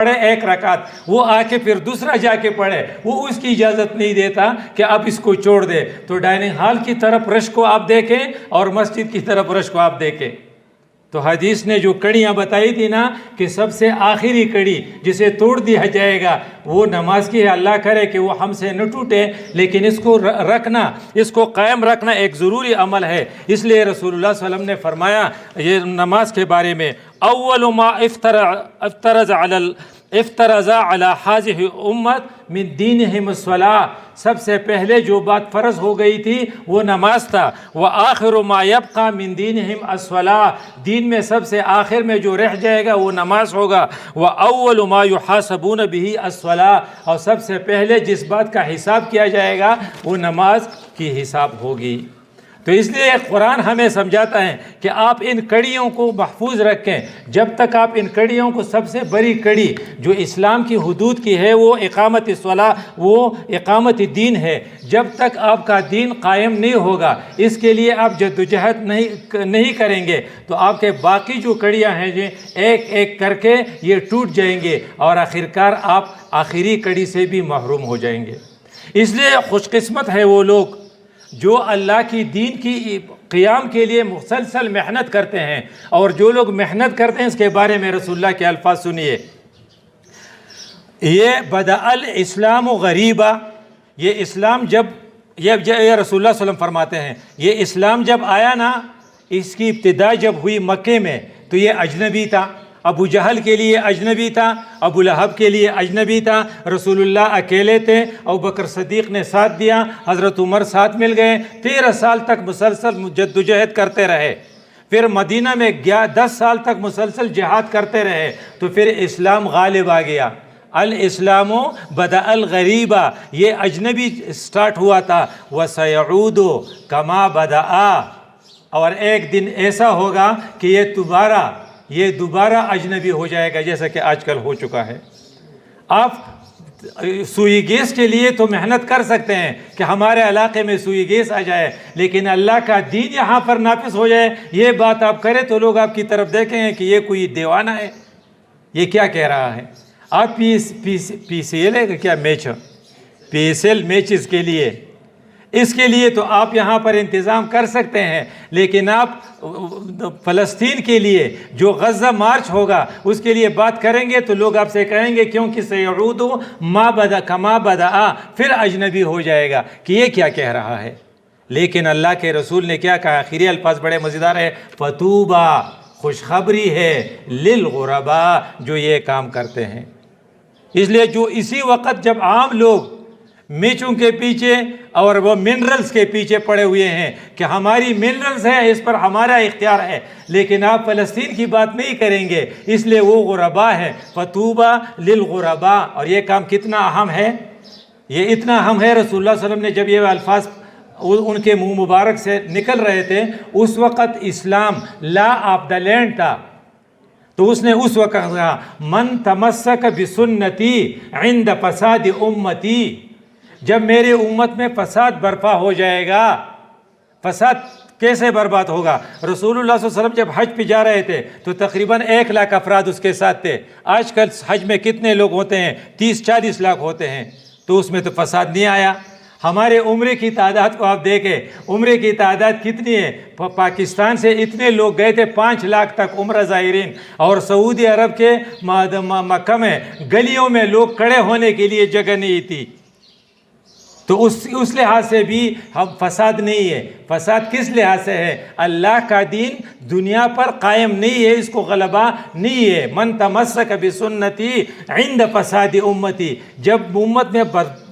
پڑھے ایک رکعت، وہ آ کے پھر دوسرا جا کے پڑھے، وہ اس کی اجازت نہیں دیتا کہ آپ اس کو چھوڑ دے۔ تو ڈائننگ ہال کی طرف رش کو آپ دیکھیں اور مسجد کی طرف رش کو آپ دیکھیں۔ تو حدیث نے جو کڑیاں بتائی تھی نا کہ سب سے آخری کڑی جسے توڑ دیا جائے گا وہ نماز کی ہے۔ اللہ کرے کہ وہ ہم سے نہ ٹوٹے، لیکن اس کو رکھنا، اس کو قائم رکھنا ایک ضروری عمل ہے۔ اس لیے رسول اللہ صلی اللہ علیہ وسلم نے فرمایا یہ نماز کے بارے میں، اول ما افترض علی هذه امت من دینہم الصلاۃ، سب سے پہلے جو بات فرض ہو گئی تھی وہ نماز تھا۔ وآخر ما یبقى من دینہم الصلاۃ، دین میں سب سے آخر میں جو رہ جائے گا وہ نماز ہوگا۔ واول ما یحاسبون به الصلاۃ، اور سب سے پہلے جس بات کا حساب کیا جائے گا وہ نماز کی حساب ہوگی۔ تو اس لیے قرآن ہمیں سمجھاتا ہے کہ آپ ان کڑیوں کو محفوظ رکھیں۔ جب تک آپ ان کڑیوں کو، سب سے بڑی کڑی جو اسلام کی حدود کی ہے وہ اقامت الصلاۃ، وہ اقامت دین ہے۔ جب تک آپ کا دین قائم نہیں ہوگا، اس کے لیے آپ جدوجہد نہیں کریں گے تو آپ کے باقی جو کڑیاں ہیں ایک ایک کر کے یہ ٹوٹ جائیں گے اور آخرکار آپ آخری کڑی سے بھی محروم ہو جائیں گے۔ اس لیے خوش قسمت ہے وہ لوگ جو اللہ کی دین کی قیام کے لیے مسلسل محنت کرتے ہیں، اور جو لوگ محنت کرتے ہیں اس کے بارے میں رسول اللہ کے الفاظ سنیے، یہ بدأ الاسلام غریبا، یہ اسلام جب یہ رسول اللہ صلی اللہ علیہ وسلم فرماتے ہیں یہ اسلام جب آیا نا، اس کی ابتدا جب ہوئی مکے میں تو یہ اجنبی تھا، ابو جہل کے لیے اجنبی تھا، ابو لہب کے لیے اجنبی تھا، رسول اللہ اکیلے تھے، ابو بکر صدیق نے ساتھ دیا، حضرت عمر ساتھ مل گئے، 13 سال تک مسلسل جدوجہد کرتے رہے، پھر مدینہ میں 10 سال تک مسلسل جہاد کرتے رہے، تو پھر اسلام غالب آ گیا۔ الاسلام بدأ الغریبا، یہ اجنبی سٹارٹ ہوا تھا، وسيعود كما بدأ، اور ایک دن ایسا ہوگا کہ یہ دوبارہ اجنبی ہو جائے گا جیسا کہ آج کل ہو چکا ہے۔ آپ سوئی گیس کے لیے تو محنت کر سکتے ہیں کہ ہمارے علاقے میں سوئی گیس آ جائے، لیکن اللہ کا دین یہاں پر نافذ ہو جائے، یہ بات آپ کریں تو لوگ آپ کی طرف دیکھیں گے کہ یہ کوئی دیوانہ ہے، یہ کیا کہہ رہا ہے۔ آپ پی سی ایل ہے کیا match, P S L matches کے لیے، اس کے لیے تو آپ یہاں پر انتظام کر سکتے ہیں، لیکن آپ فلسطین کے لیے جو غزہ مارچ ہوگا اس کے لیے بات کریں گے تو لوگ آپ سے کہیں گے کیونکہ سیعود ما بدأ کما بدأ، پھر اجنبی ہو جائے گا کہ یہ کیا کہہ رہا ہے۔ لیکن اللہ کے رسول نے کیا کہا، آخری الفاظ بڑے مزیدار ہے، فطوبا، خوشخبری ہے للغربا، جو یہ کام کرتے ہیں۔ اس لیے جو اسی وقت جب عام لوگ میچوں کے پیچھے اور وہ منرلز کے پیچھے پڑے ہوئے ہیں کہ ہماری منرلز ہے، اس پر ہمارا اختیار ہے، لیکن آپ فلسطین کی بات نہیں کریں گے، اس لیے وہ غربا ہے، فطوبا للغربا۔ اور یہ کام کتنا اہم ہے، یہ اتنا اہم ہے، رسول اللہ صلی اللہ علیہ وسلم نے جب یہ الفاظ ان کے منہ مبارک سے نکل رہے تھے اس وقت اسلام لا آف دا لینڈ تھا، تو اس نے اس وقت کہا من تمسک بسنتی عند فساد امتی، جب میری امت میں فساد برپا ہو جائے گا۔ فساد کیسے برباد ہوگا؟ رسول اللہ صلی اللہ علیہ وسلم جب حج پہ جا رہے تھے تو تقریباً 1 لاکھ افراد اس کے ساتھ تھے۔ آج کل حج میں کتنے لوگ ہوتے ہیں؟ 30-40 لاکھ ہوتے ہیں، تو اس میں تو فساد نہیں آیا۔ ہمارے عمرے کی تعداد کو آپ دیکھیں، عمرے کی تعداد کتنی ہے؟ پاکستان سے اتنے لوگ گئے تھے 5 لاکھ تک عمرہ زائرین، اور سعودی عرب کے مکہ میں گلیوں میں لوگ کھڑے ہونے کے لیے جگہ نہیں تھی۔ تو اس لحاظ سے بھی ہم فساد نہیں ہے۔ فساد کس لحاظ سے ہے؟ اللہ کا دین دنیا پر قائم نہیں ہے، اس کو غلبہ نہیں ہے۔ من تمسک بسنتی عند فساد امتی، جب امت میں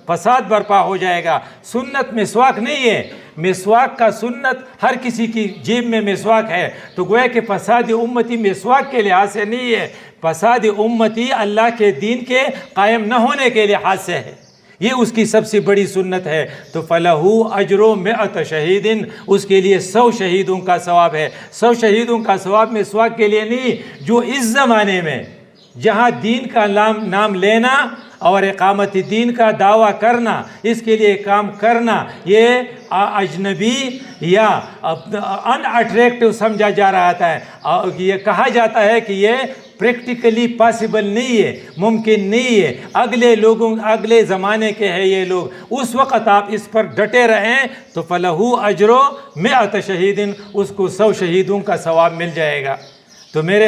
فساد برپا ہو جائے گا۔ سنت مسواک نہیں ہے، مسواک کا سنت ہر کسی کی جیب میں مسواک ہے، تو گویا کہ فساد امتی مسواک کے لحاظ سے نہیں ہے، فساد امتی اللہ کے دین کے قائم نہ ہونے کے لحاظ سے ہے، یہ اس کی سب سے بڑی سنت ہے۔ تو فَلَهُ أَجْرُ مِئَةَ شَهِيدٍ، اس کے لیے 100 شہیدوں کا ثواب ہے۔ 100 شہیدوں کا ثواب مسواک کے لیے نہیں، جو اس زمانے میں جہاں دین کا نام لینا اور اقامت دین کا دعویٰ کرنا، اس کے لیے کام کرنا، یہ اجنبی یا ان اٹریکٹیو سمجھا جا رہا تھا۔ یہ کہا جاتا ہے کہ یہ پریکٹیکلی پاسبل نہیں ہے، ممکن نہیں ہے، اگلے زمانے کے ہیں یہ لوگ، اس وقت آپ اس پر ڈٹے رہیں تو فَلَهُ أَجْرُ 100 شہید، اس کو 100 شہیدوں کا ثواب مل جائے گا۔ تو میرے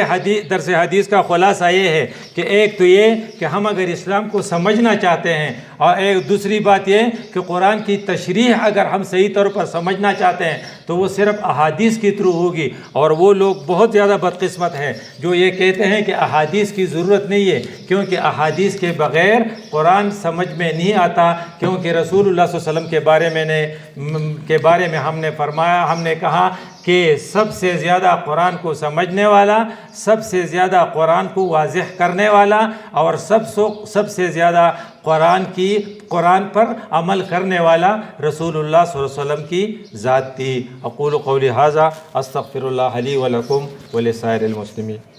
درس حدیث کا خلاصہ یہ ہے کہ ایک تو یہ کہ ہم اگر اسلام کو سمجھنا چاہتے ہیں، اور ایک دوسری بات یہ کہ قرآن کی تشریح اگر ہم صحیح طور پر سمجھنا چاہتے ہیں تو وہ صرف احادیث کی تھرو ہوگی، اور وہ لوگ بہت زیادہ بدقسمت ہیں جو یہ کہتے ہیں کہ احادیث کی ضرورت نہیں ہے، کیونکہ احادیث کے بغیر قرآن سمجھ میں نہیں آتا، کیونکہ رسول اللہ صلی اللہ علیہ وسلم کے بارے میں ہم نے فرمایا، ہم نے کہا کہ سب سے زیادہ قرآن کو سمجھنے والا، سب سے زیادہ قرآن کو واضح کرنے والا، اور سب سے زیادہ قرآن پر عمل کرنے والا رسول اللہ صلی اللہ علیہ وسلم کی ذات تھی۔ اقول قولی ھذا استغفر اللہ لی ولکم ولسائر المسلمین۔